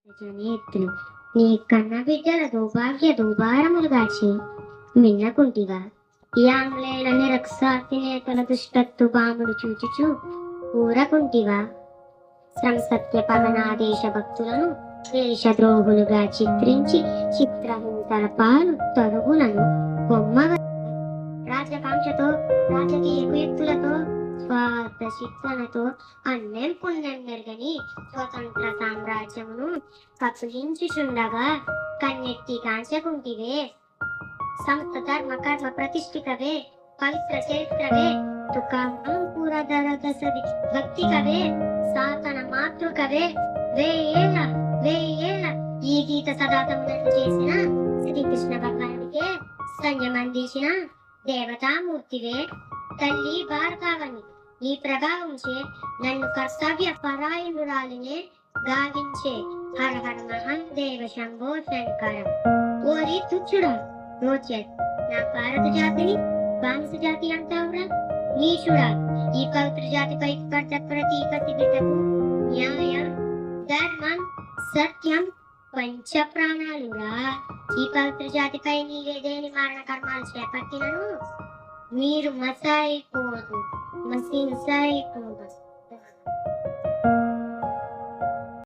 జనేత్తులు నీ కన్న బిడ్డల దౌభాగ్య దౌభారములుగాచి మిన్నకుంటివా ఈ ఆంగ్లేయుల నిరక్షార్తి నేతల దుష్టత్తు బాముడు చూచుచు ఊరకుంటివా సంసత్య పవనాదేశ భక్తులను దేశద్రోహులుగా చిత్రించి చిత్రహింసల పాలు తరుగులను బొమ్మ రాజకాంక్షతో రాజకీయ కుయుక్తులతో స్వార్థ శిక్షణతో అన్నం పుణ్యం మెరుగని స్వతంత్ర సామ్రాజ్యమును కప్పులించుచుండగా కన్నెత్తి కాంచకుంటివే సంస్థ ధర్మ కర్మ ప్రతిష్ఠితవే పవిత్ర చరిత్రవే తుకాంపురదరదసది భక్తికవే సాతన మాతృకవే వేయేళ్ళ ఈ గీత సదాతములను చేసిన శ్రీకృష్ణ భగవానుడికే సంయమందించిన దేవతామూర్తివే తల్లి భారతావని నీ ప్రభావంచే నన్ను కర్తవ్య పరాయణురాలినే గావించే హర హర మహాదేవ శంభో శంకర. ఓరి తుచ్చుడా రోచత్ నా భారత జాతిని బానిస జాతి అంటావురా నీచుడా. ఈ పవిత్ర జాతిపై పడ్డ ప్రతి పతి బిడ్డకు న్యాయం ధర్మం సత్యం పంచ ప్రాణాలురా. ఈ పవిత్ర జాతిపై నీవేదేని మారణ కర్మాలు చేపట్టినను మీరు మసాయిపోదు మసింసాయిపోదు.